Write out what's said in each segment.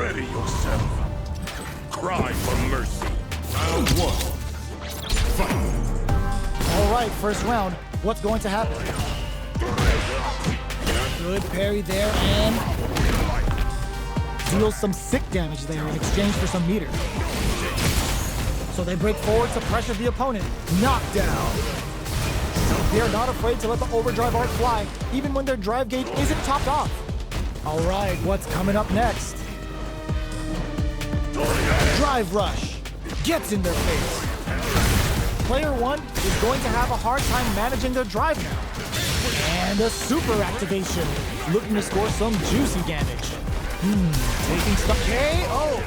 Ready yourself. Cry for mercy. Round one. Fight. All right, first round. What's going to happen? Good parry there and deals some sick damage there in exchange for some meter. So they break forward to pressure the opponent. Knockdown. They are not afraid to let the overdrive art fly, even when their drive gauge isn't topped off. All right, what's coming up next? Drive rush. Gets in their face. Player one is going to have a hard time managing their drive now. And a super activation, looking to score some juicy damage. Taking stuff. KO!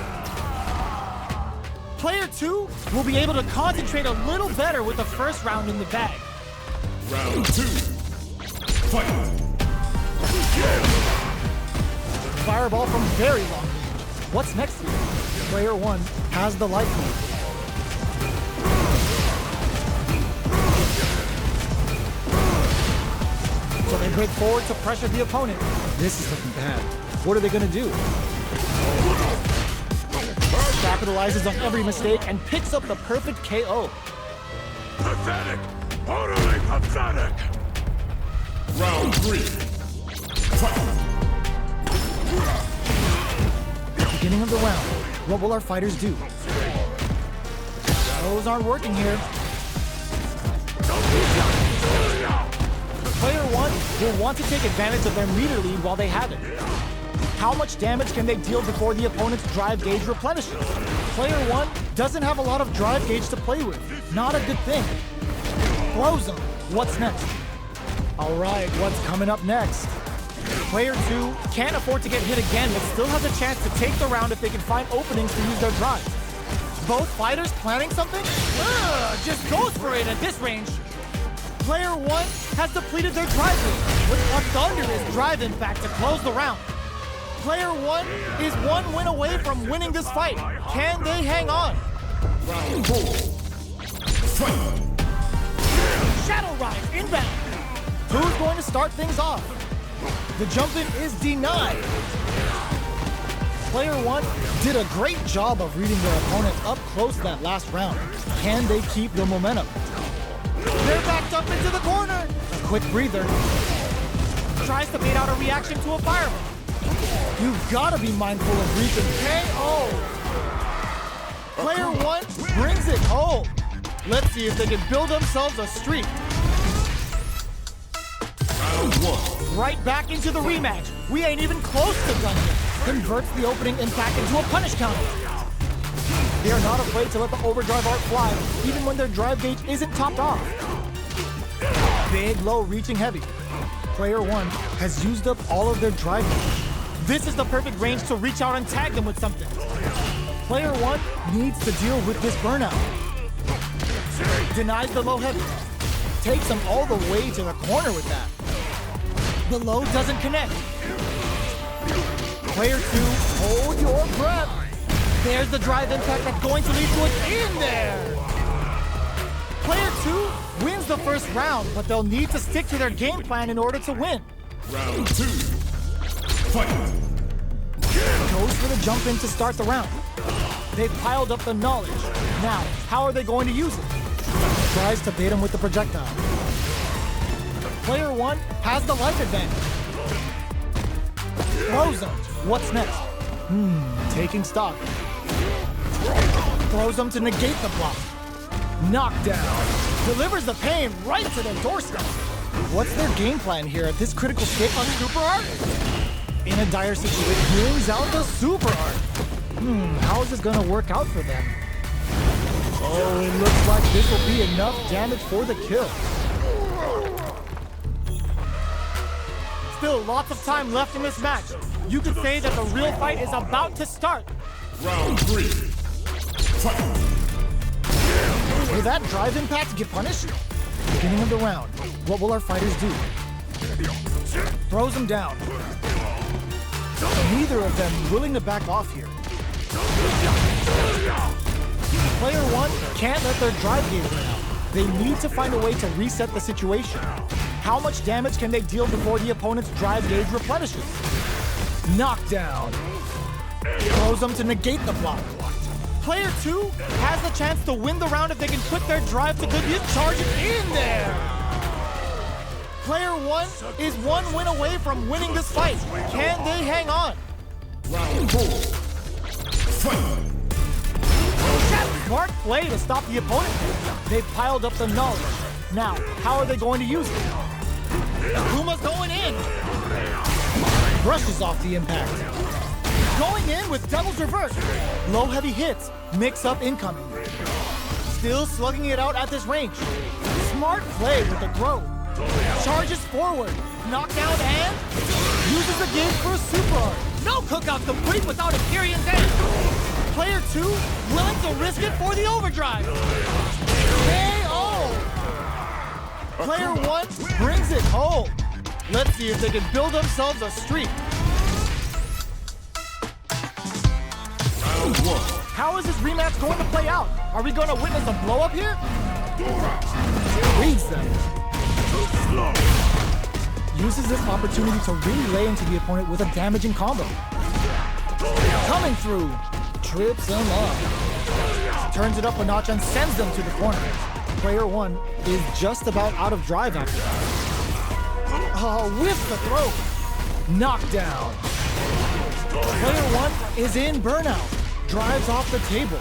Player two will be able to concentrate a little better with the first round in the bag. Round two. Fight. Fireball from very long range. What's next here? Player one has the life lead. So they break forward to pressure the opponent. This is looking bad. What are they going to do? Capitalizes on every mistake and picks up the perfect KO. Pathetic! Totally pathetic! Round three. Fight. Beginning of the round. What will our fighters do? Those aren't working here. Player one will want to take advantage of their meter lead while they have it. How much damage can they deal before the opponent's drive gauge replenishes? Player one doesn't have a lot of drive gauge to play with. Not a good thing. Throws them. What's next? All right, what's coming up next? Player two can't afford to get hit again, but still has a chance to take the round if they can find openings to use their drive. Both fighters planning something? Just goes for it at this range. Player one has depleted their drive lead with a thunderous drive impact to close the round. Player one is one win away from winning this fight. Can they hang on? Round four. Fight. Shadow Rise inbound. Who's going to start things off? The jump in is denied. Player one did a great job of reading their opponent up close that last round. Can they keep the momentum? They're backed up into the corner. A quick breather. Tries to bait out a reaction to a fireball. You've got to be mindful of reaching KO. Player one brings it home. Let's see if they can build themselves a streak. Round one. Right back into the rematch. We ain't even close to done yet. Converts the opening impact into a punish counter. They are not afraid to let the overdrive art fly, even when their drive gauge isn't topped off. Big, low, reaching heavy. Player one has used up all of their drive gauge. This is the perfect range to reach out and tag them with something. Player one needs to deal with this burnout. Denies the low heavy. Takes them all the way to the corner with that. The low doesn't connect. Player two, hold your breath. There's the drive impact that's going to lead to it in there. Player two wins the first round, but they'll need to stick to their game plan in order to win. Round two. Fight. Goes for the jump in to start the round. They've piled up the knowledge. Now, how are they going to use it? Tries to bait him with the projectile. Player one has the life advantage. Throws him. What's next? Taking stock. Throws him to negate the block. Knockdown. Delivers the pain right to their doorstep. What's their game plan here at this critical state on Super Art? In a dire situation, brings out the Super Art. How is this gonna work out for them? Oh, it looks like this will be enough damage for the kill. Still lots of time left in this match. You could say that the real fight is about to start. Round three. Fight. Will that drive impact get punished? Beginning of the round. What will our fighters do? Throws him down. Neither of them willing to back off here. Player one can't let their drive gauge run out. They need to find a way to reset the situation. How much damage can they deal before the opponent's drive gauge replenishes? Knockdown. throws them to negate the block. Player 2 has the chance to win the round if they can put their drive to good use. Charge it in there! Player 1 is one win away from winning this fight. Can they hang on? Round 4. Fight. Smart play to stop the opponent. They've piled up the knowledge. Now, how are they going to use it? Akuma's going in. Brushes off the impact. Going in with devil's reverse. Low heavy hits. Mix up incoming. Still slugging it out at this range. Smart play with the throw. Charges forward. Knockdown and uses the gauge for a super art. No cookout complete without a Kyrian dance. Player 2 willing to risk it for the overdrive. KO! Player 1 brings it home. Let's see if they can build themselves a streak. Round 1. How is this rematch going to play out? Are we going to witness a blow up here? Reads them. Uses this opportunity to really lay into the opponent with a damaging combo. Coming through. Trips them up. Turns it up a notch and sends them to the corner. Player 1 is just about out of drive after that. With the throw. Knockdown. Player 1 is in burnout. Drives off the table.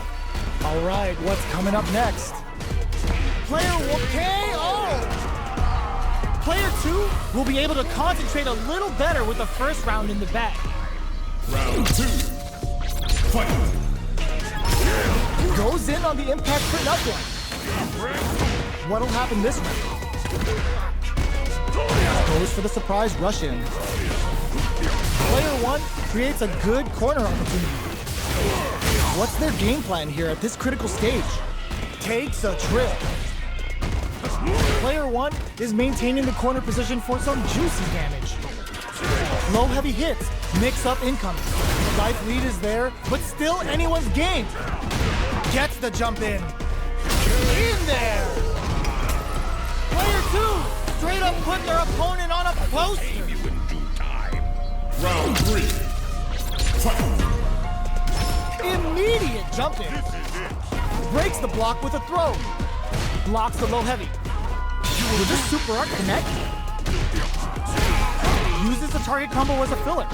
All right, what's coming up next? Player 1 KO! Player 2 will be able to concentrate a little better with the first round in the bag. Round 2. Fight. Goes in on the impact for nothing. What'll happen this round? Goes for the surprise rush in. Player 1 creates a good corner opportunity. What's their game plan here at this critical stage? Takes a trip. Player 1 is maintaining the corner position for some juicy damage. Low heavy hits, mix up incoming. Life lead is there, but still anyone's game. Gets the jump in. In there! Player 2 straight up put their opponent on a poster. Round 3. Fight. Immediate jump in. Breaks the block with a throw. Blocks the low heavy. Will this super art connect? Uses the target combo as a filler.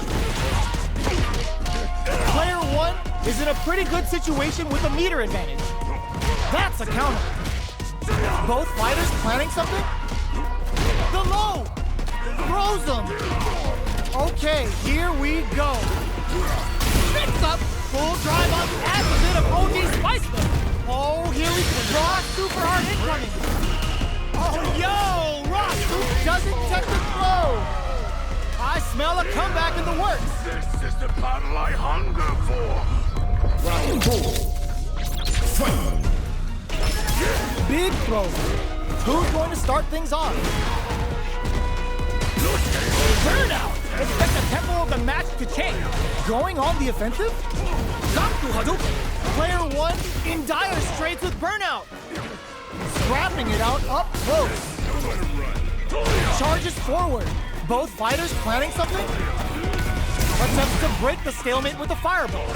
Player 1 is in a pretty good situation with a meter advantage. That's a counter. Both fighters planning something? The low! Throws them! Okay, here we go. Picks up, full drive on acid of OG Spice them. Oh, here we go. Raw super hard incoming. Oh, yo! Raw Soup doesn't touch the throw. I smell a comeback in the works. This is the battle I hunger for. Round 4. Fight. Big throw. Who's going to start things off? Burnout! Expect the tempo of the match to change. Going on the offensive? Player 1 in dire straits with burnout. Scrapping it out up close. Charges forward. Both fighters planning something? Attempts to break the stalemate with a fireball.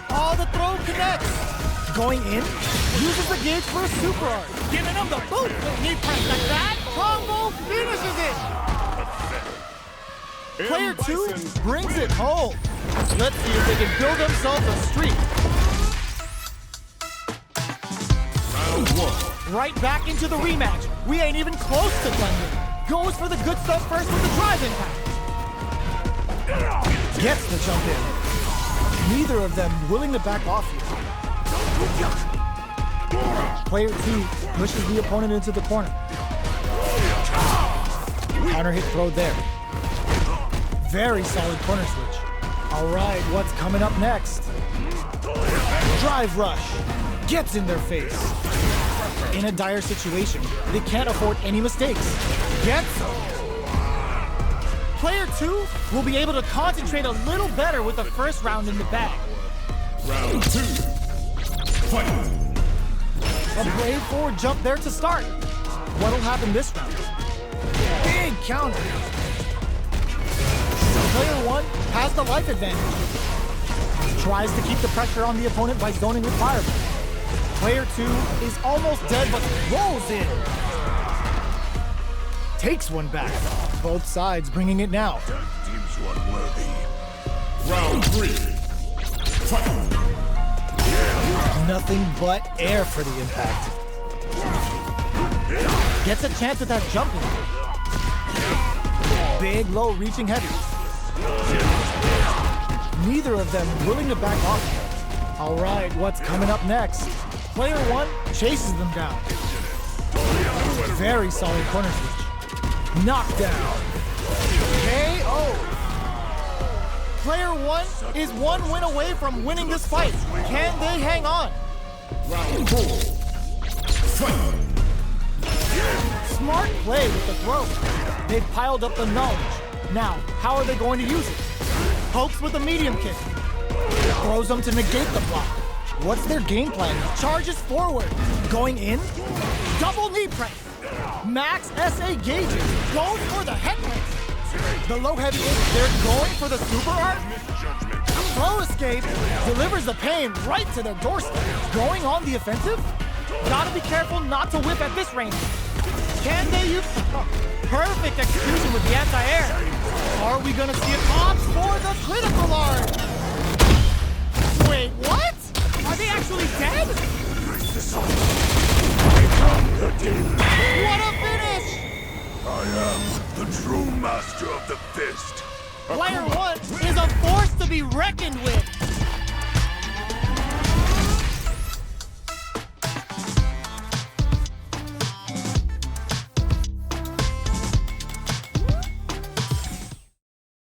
Oh, the throw connects. Going in, uses the gauge for a super art. Giving him the boot. Knee press like that. Combo finishes it. Player 2 brings it home. Let's see if they can build themselves a streak. Round 1. Right back into the rematch. We ain't even close to blending. Goes for the good stuff first with the drive impact. Gets the jump in. Neither of them willing to back off here. Player 2 pushes the opponent into the corner. Counter hit throw there. Very solid corner switch. All right, what's coming up next? Drive rush. Gets in their face. In a dire situation, they can't afford any mistakes. Gets them. Player 2 will be able to concentrate a little better with the first round in the bag. Round 2. Fight. A brave forward jump there to start. What'll happen this round? Big counter. Player 1 has the life advantage. Tries to keep the pressure on the opponent by zoning with Fireball. Player 2 is almost dead, but rolls in. Takes one back. Both sides bringing it now. Seems unworthy. Round 3. Fight. Nothing but air for the impact. Gets a chance at that jumping. Big, low, reaching heavy. Neither of them willing to back off. All right, what's coming up next? Player 1 chases them down. Very solid corner switch. Knockdown. KO. Player 1 is one win away from winning this fight. Can they hang on? Round 4. Fight. Smart play with the throw. They've piled up the knowledge. Now, how are they going to use it? Pokes with a medium kick. Throws them to negate the block. What's their game plan? Charges forward. Going in? Double knee press. Max SA gauges. Goes for the headlight. The low heavy is, they're going for the super art. Throw escape delivers the pain right to their doorstep. Going on the offensive? Gotta be careful not to whip at this range. Can they use perfect execution with the anti-air? Are we gonna see it opts for the critical art? Wait, what? Are they actually dead? What a finish! I am the true master of the fist. Player 1 is a force to be reckoned with.